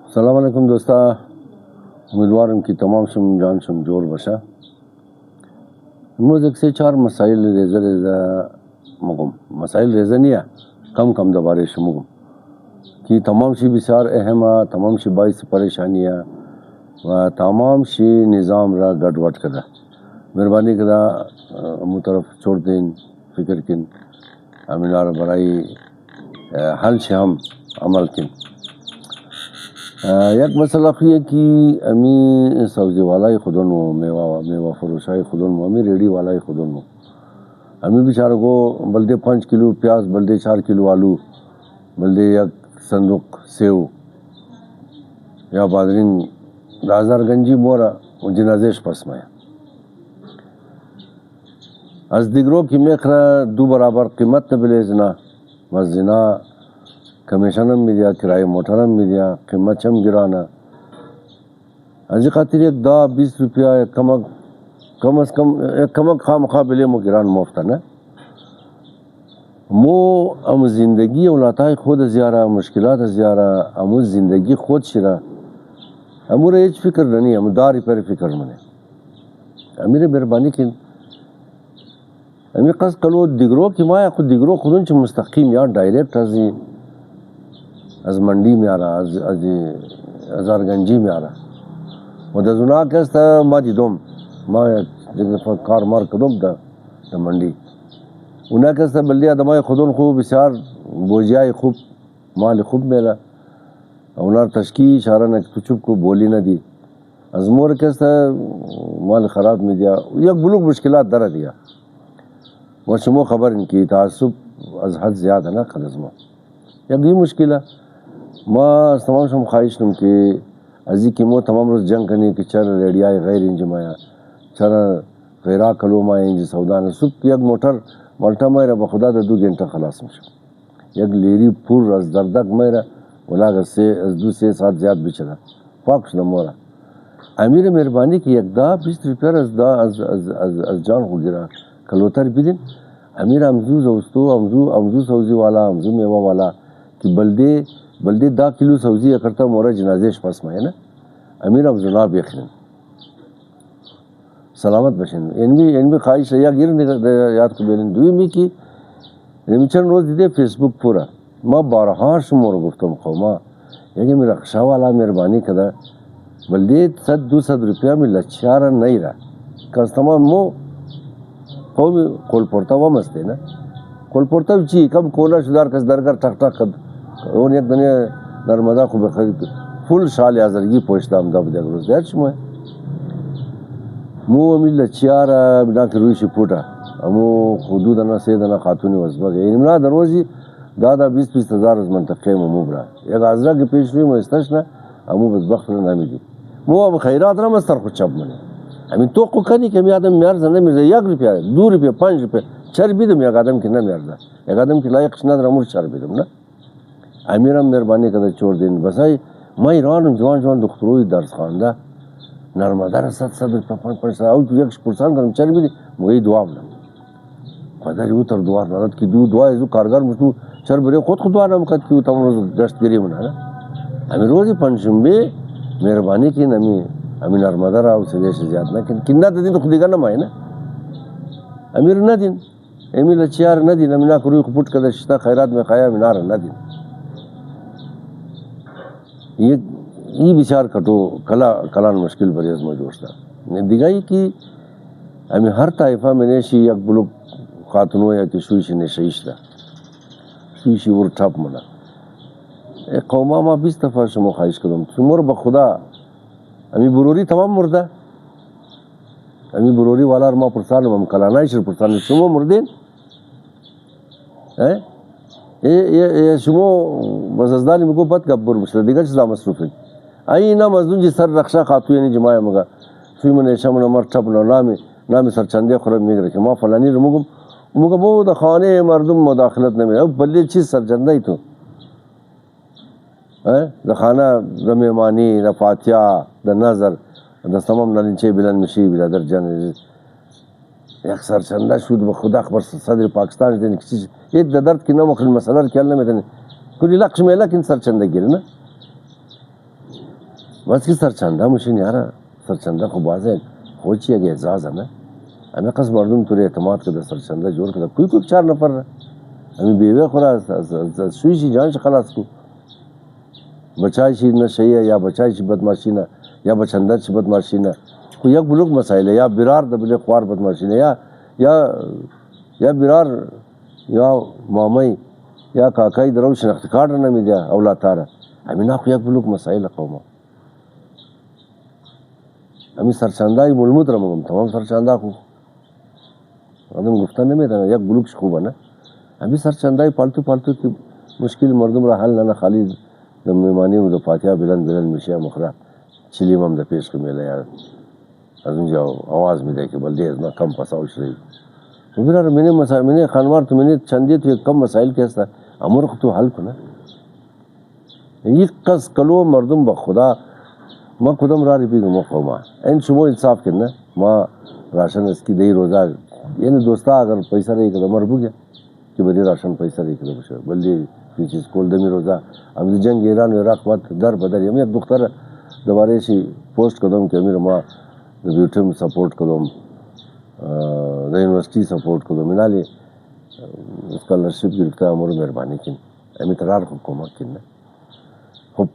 السلام علیکم دوستا، امیدوارم کہ تمام شم جان شم جوړ بشه. موږ یک سه چار مسائل ریزه مگم مسائل ریزه نیا کم دوباره شمگم کہ تمام شی بسیار اہم ہے، تمام شی باعث پریشانی ہے و تمام شی نظام را گڈ وڈ کدا. مہربانی کدا ہمو طرف چھوڑ دیں فکر کن امینار برائی حل سے ہم عمل کن. یک مسئلہ ہے کہ امی سبزی والا خودن ہو، میوہ فروشائی خودن ہو، امی ریڈی والا خودن ہو. امی بیچارہ کو بلدے 5 کلو پیاز، بلدے 4 کلو آلو، بلدے یک صندوق سیو یا بادرین 1000 گنجی مورا و جنازیش پس مایا. از دیگرو کی میخرا دو برابر قیمت نبیلے زنا وزنا کمیشن ہم میدیا، کرائے موٹر ہم میدیا، قیمت ہم گرانا. ازی خاطر ایک 10-20 روپیہ کم از کم خواہ مقابلے مو گران مفتا نا. مو ام زندگی اولاتای خود زیارہ مشکلات زیارہ امو زندگی خود شرا امو را ایچ فکر نہیں، امو داری پر فکر منے. امیر مہربانی کن امیر قصد کلو دیگرو کی مایا خود دیگرو خودن چھ مستقیم یا ڈائریکٹ از منڈی میں آ رہا، از ہزار گنجی میں آ رہا. و دا زنا کستا ما دیدوم ما کار مار کدوم دا منڈی اونا کستا بلدی آدمای خودون خوب بسیار بوجیای خوب مال خوب میلا اونا تشکی اشارہ نا تو چپ کو بولی نا دی. از مور کستا مال خراب می دیا یک بلوک مشکلات در دیا. و شمو خبر ان کی تعصب از حد زیادہ نا خلص ما یک بھی مشکل ہے. ما تمام شم خواهش نم که ازی که ما تمام روز جنگ کنی که چرا ریڈیای غیر اینج مایا، چرا غیرا کلو مایا اینج سودان سب یک موٹر مالٹا مایرا بخدا دا 2 گھنٹہ خلاص میشه. یک لیری پور از دردک مایرا ولاغ از 2-3 زیاد بچدا پاکش نمورا. امیر مہربانی کی یک 10-20 روپیہ از جان خو گرا کلوتر بیدین. امیر امزو زوستو امزو سوزی والا امزو میوہ والا کہ بلدے 10 کلو سبزی اکرتا مورا جنازیش پاس مائے نا. امیر اب جناب یخرین سلامت بشن. این بھی خواہش ہے یا گیر یاد کو بیلن دوی می کی چند روز دیدے فیس بک پورا ما بارہا شمور گفتم خوما یکی میرا خشا والا مہربانی کدا بلدے 100-200 روپیہ میں لچارا نہیں رہا کستما مو قومی کول پورتا ومستے نا کول پورتا چی کم کولا شدار کس درگر ٹک ٹک اون یک دنیا نرمدا خوب خرید فل شال ازرگی پوشتام دب دیگر روز دیار شما مو امی لچیارا بنا که روی شپوٹا امو خودودنا سیدنا خاتونی وزبا گئی امنا دروزی دادا 20-20 ہزار از منطقه مو برا یک ازرا که پیش روی مستشنا امو بدبخت نمی دی. مو اب خیرات را مستر خود چپ منه امی تو کو کنی که می آدم میارزه نمیرزه 1 روپیه 2 روپیه 5 روپیه چر بیدم یک آدم که نمیارزه یک آدم که لایقش نداره امور چر بیدم نه. امیرم مہربانی کده چھوڑ دین بسای ما ایرانم جوان دختروی درس خوانده نرمده را 100 روپیه 5 او تو یکش پرسان کنم چر بیدی مگه دعا بلم پدر او تر دعا نرد که دعا ازو کارگر مشتو چر بره خود دعا نمکد که او تمام روز گشت گیری منه نه. امی روزی پنجشنبه مہربانی کن امی نرمده را او سریش زیاد نکن کنه تا دین تو خودیگا نمایی نه امیر ندین امی لچیار ندین امی نا کروی خپوٹ کده شتا خیرات میں خوایا امی نارا ندین. یہ بیچار کٹو کلان مشکل بری از موجودتا دیگائی کی ہمیں ہر طائفہ میں نیشی یک بلوک خاتنو یا کہ شویشی نشیش دا شویشی ور ٹھپ منا قوما ما 20 دفعہ شما خواہش کردم شمور بخدا ہمیں بروری تمام مردہ ہمیں بروری والا ما پرسانم ہم کلانائی شر پرسانم شما مردین شما بزدانی مگو بد گبر مشتر دیگر چیزا مصروفی ای نا مزدون جی سر رخشا خاتوی نی جماعی مگا شوی من ایشا من امر ٹپ نامی سرچندی خورم میگر که ما فلانی رو مگم بو دا خانه مردم مداخلت نمی او بلی چیز سرچندی تو دا خانه دا میمانی دا فاتحه دا نظر دا تمام نلینچه بلند میشی بلادر جان یک سرچنده شد به خدا خبر صدر پاکستان دیدن که چیز یه درد که نمخل مسئله رو کل نمیدن کلی لقش میلک این سرچنده گیره نه بس کی سرچنده میشین یاره، سرچنده خب بازه خوچی اگه اعزازه نه. امی قصد مردم توی اعتماد کرده سرچنده جور کرده، کوی 4 نفر را امی بیوه خورا از سویشی جانش خلاص کو، بچایشی نشیه یا بچایشی بدماشی نه یا بچندرشی بدماشی نه، کو یک بلوک مسائله یا برار دبله خوار بدماشی نه یا برار یا مامی یا کاکای درو شناختی کارت نمیده اولاد تاره، امی نه خو یک بلوک مسائله قوما. امی سرچندهی ملموت را مگم تمام سرچنده خو آدم گفتن نمیدن یک بلوکش خوبه نه. امی سرچندهی پالتو که مشکل مردم را حل نه خالی د میمانی و د فاتحه بلند میشه مخره چلیم هم د پیش که میله یا از اونجا آواز میده که بلدی از ما کم پساو شدی. برار منی خانوار تو منی چندی تو یک کم مسائل که هسته امور خود تو حل کنه. یک قصد کلو مردم با خدا ما کدام را رفیقم ما قوما این شما انصاف کرنه ما راشن اسکی دی روزا یعنی دوستا اگر پیسہ رہی کده مر بگه که بری راشن پیسہ رہی کده بشه بلدی چیز کول دمی روزا هم جنگ ایران و عراق وقت در بدر یم یک دختر دوباره شی پوسٹ کدم که امیر ما بیوټم سپورٹ کدم د یونیورسٹی سپورٹ کدم منالی اسکالرشپ گرفته امور مهربانی کن امی ترار خو کمک کن. خب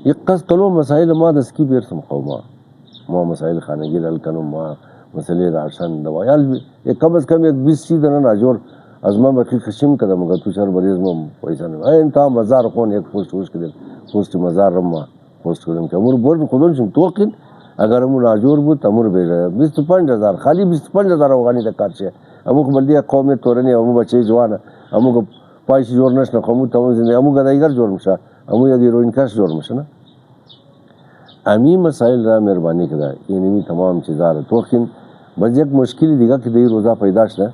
یک قصد کلو مسائل ما دسکی بیرسم قوما ما مسائل خانگی لل کنم ما مسئله راشن دوایال یک کم از کم یک 20 دنه راجور از ما بکی خشم کدم مگر تو چر بریز ما پیسہ نه این تا مزار خون یک پوسٹ ہوش کدم پوسٹ مزار رم پوسٹ کدم که امور بور خودون چون توقین اگر امور راجور بود امور بیره 25000 خالی 25000 افغانی د کار شه امو بلدی قوم تورنی امو بچی جوان امو پایش جوړ نشنه قوم ته زنده امو گدایګر جوړ مشه امو یک هیروین کش جوړ مشه نه. امی مسائل را مهربانی کده یعنی تمام چیزا را توقین بس یک مشکلی دیگه که دی روزا پیدا شده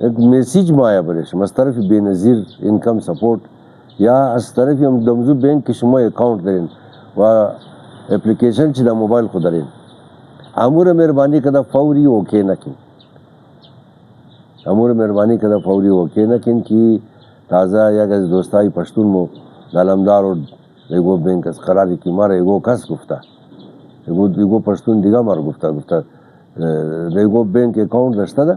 ایک میسیج ما آیا برشم از طرف بی نظیر انکم سپورٹ یا از طرف هم دمزو بینک که شما اکاونٹ دارین و اپلیکیشن چی دا موبایل خود دارین امور مهربانی کده فوری اوکی نکن امور مهربانی کده فوری اوکی نکن که تازه یک از دوستای پشتون مو دالمدار و ایگو بینک از قراری که مارا ایگو کس گفته ایگو پشتون دیگه مارا گفته ایگو بینک اکاؤنٹ داشته ده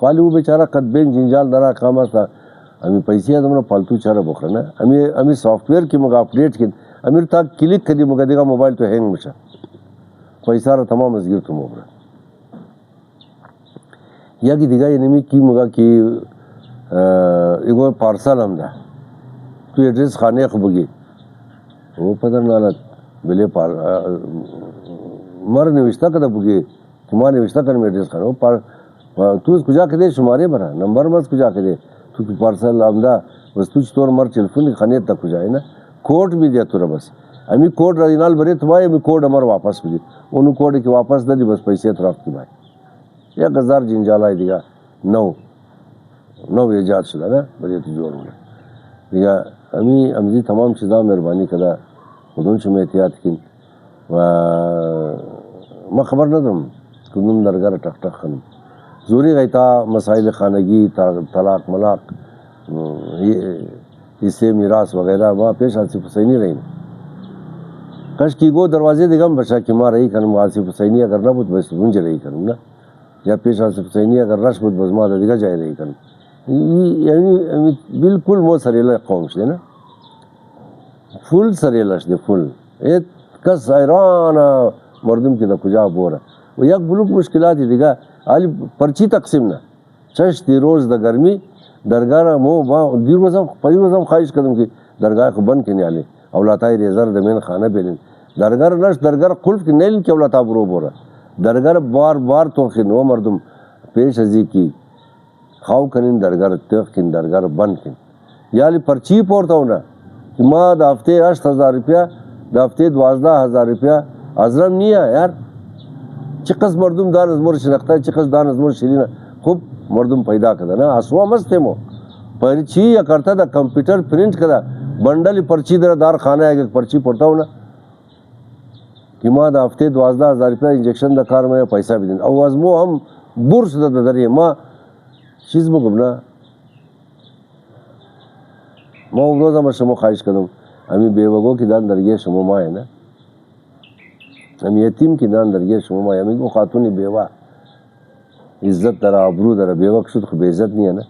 خالی او بیچاره قد بینک جنجال درا کام است امی پیسې دمره پالتو چاره بخره نه امی سافټویر کې مگا اپډیټ کین امیر تا کلیک کړي مگا دیگه موبایل تو هنگ میشه پیسہ را تمام از گرفتم اوبره یا کی دیگه نمی کی مگا کی ایگو پارسل هم ده تو ایڈریس خانه خو بگی وہ پتہ نالت بلے مر نوشتہ کده بگی شما نوشتہ کنم ایڈریس خانه تو اس کجا کده شماره برا نمبر مز کجا کده تو پارسل آمده بس تو چطور مر تلفن خانه تک کجا ہے نا کوڈ بھی دیا تو را بس امی کوڈ را دینال بری تو بھائی امی کوڈ امر واپس بھی اونو کوڈ کی واپس دادی بس پیسے ترافت کی بھائی یا گزار جنجالای دیگه نو ایجاد شده نه بری تو جور مونه دیگه امی تمام چیزا مهربانی کده خودون شما احتیاط کن و ما خبر ندارم کدوم درگاه ٹک ٹک خانم زوری غیتا مسائل خانگی طلاق ملاق حصے میراث وغیرہ ما پیش آصف حسینی رہیم کش کی گو دروازے دیگم بچا کہ ما رہی کنم آصف حسینی اگر نہ بود بس گنج رہی کنم نا یا پیش آصف حسینی اگر رش بود بس ما دیگه جای رہی کنم یعنی بالکل مو سریله قوم شده نا فول سریله شده فول ایت کس ایران مردم که دا کجا بوره و یک بلوک مشکلاتی دیگه حالی پرچی تقسیم نه چش دی روز دا گرمی درگاه را مو با دیر روزم خواهش کردم که درگاه خو بند کنی حالی اولاتای ریزر دمین خانه بیلین درگاه را نش درگاه را قلف که نیلین که اولاتا برو بوره درگاه را بار توخین و مردم پیش ازی کی خواو کنین درگاه را توخ کن درگاه را بند کن یالی پرچی پورتا ہونا کہ ما دا ہفتے 8,000 روپیہ دا ہفتے 12,000 روپیہ ازرم نیا یار چقدر مردم دان از مور شناخته چقدر دان از مور شیرینه خوب مردم پیدا کرده نه اسوا مسته مو پرچی یا کرتا دا کمپیوٹر پرنٹ کرده بندل پرچی دار خانه ہے پرچی پڑتا ہوں نا کہ ما دا ہفتے 12,000 روپیہ انجیکشن دا کار میں پیسہ بھی دیں او از مو ہم بورس دا دریه ما چیز بگم نه، ما اون روز هم شما خواهش کردم همین بیوگو که دان درگیر شما مایه نه، همین یتیم که دان درگیر شما مایه، همین خاتونی بیوه عزت داره، آبرو داره، بیوه شد خب عزت نیه نه.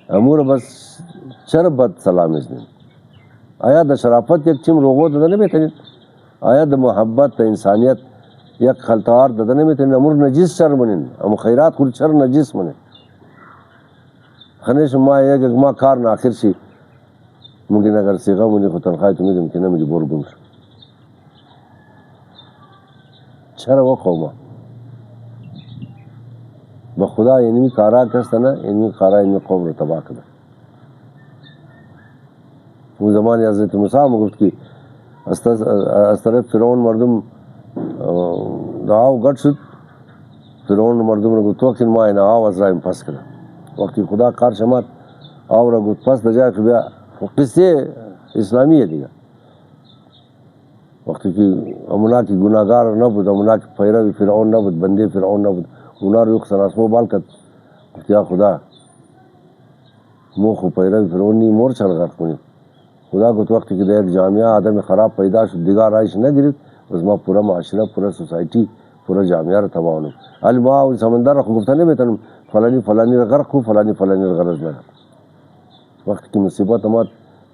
امور بس چرا بد سلام ازنین. آیا د شرافت یک چیم روغو داده نمیتونید؟ آیا د محبت د انسانیت یک خلطار داده نمیتونید؟ امور نجیس چر منین، امو خیرات خود چر نجیس منین. خنیش ما یک ما کار ناخر شی ممکن اگر سیغه منی خود تنخواهی تو میدیم که نمیدی بور گم شد. چرا وقو ما با خدا اینمی کارا کسته نه، اینمی کارا اینمی قوم رو تباہ کرده. اون زمانی حضرت موسی گفت که از طرف فرعون مردم دعاو گٹ شد، فرعون مردم رو گفت وقتی ما این آو از رایم پس کرده. وقتی خدا کار شماد آو را گفت پس دجای که بیا قصه اسلامیه دیگه. وقتی که امونا کی گناهگار نبود، امونا کی پیرو فرعون نبود، بنده فرعون نبود، اونا رو یک سناسمو بال کرد. گفت یا خدا مو خو پیرو فرعون نی مور چل غرق کنیم. خدا گفت وقتی که در یک جامعه آدم خراب پیدا شد دیگه رایش نگیرید، از ما پورا معاشره، پورا سوسایٹی، پورا جامعه رو تباہ کنم. حالی ما اون سمندر رو گفته نمیتونم فلانی فلانی رو غرق کو، فلانی فلانی رو غرق نکن. وقتی که مصیبت آمد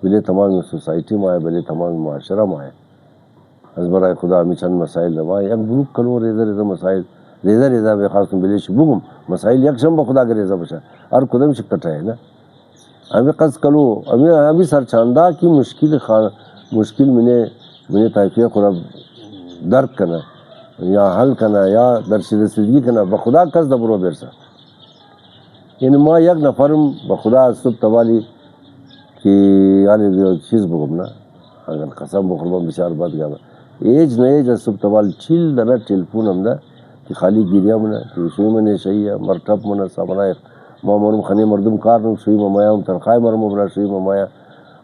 بله تمام سوسایٹی مایه، بله تمام معاشره مایه. از برای خدا همی چند مسائل نمایه، یک گروپ کلو ریزه ریزه مسائل ریزه ریزه بخواستم بلیش بگم مسائل یکشم با خدا که ریزه بشه، هر کدام شکت ہے نه. ہمیں قصد کلو ہمیں سرچاندہ کی مشکل میں طائفیہ خورا درد کنا یا حل کنا یا درس رسیدگی کنا بخدا قصد برو برسا. یعنی ما یک نفرم بخدا صبح توالی کہ یعنی چیز بگم نا، اگر قسم بخورم بسیار بات گانا ایج نیج صبح توالی چیل دنا ٹیلفون ہم دا کہ خالی گیریا منا کہ سوی منے شہی ہے مرتب منا سامنائے ما مرم خنی مردم کارم سوی ممایا هم تنخای مرم برا سوی ممایا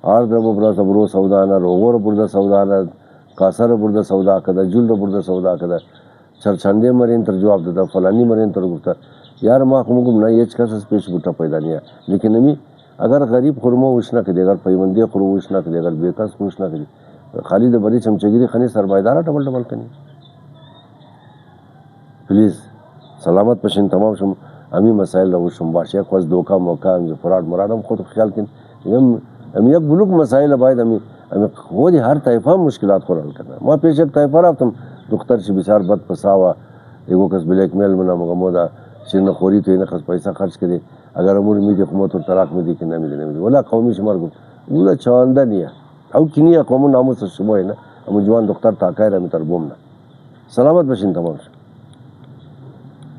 آرد رو برا سبرو سودانا روغو رو برده سودانا کاسر رو برده سودا کده جل رو برده سودا کده چرچنده مرین تر جواب دادا فلانی مرین تر گفتا یار ما خمگم نا یچ کس از پیش بوتا پیدا نیا. لیکن امی اگر غریب خورمو وش نکدی، اگر پیوندی خورمو وش نکدی، اگر بیکس وش نکدی، خالی د بری چمچگیری خنی سرمایدارا ڈبل ڈبل کنی. پلیز سلامت پشین تمام شم امی مسائل رو شم باشه یک وز دوکا موکا هم فراد مرادم خود خیال کن امی یک بلوک مسائل باید امی خودی هر طایفه مشکلات خور حل کرنا. ما پیش یک طایفه رفتم دختر چی بسیار بد پساوا ایگو کس بلیک میل منا مگمودا شیرن خوری تو این کس پیسہ خرچ کرے اگر امور میدی خموت و طلاق میدی که نمیدی نمیدی ولا قومی شمار گفت اولا چانده نیا او کنیا قومون ناموس شما ہے نا امو جوان دختر تاکای را میتر بومنا. سلامت بشین تمام شد.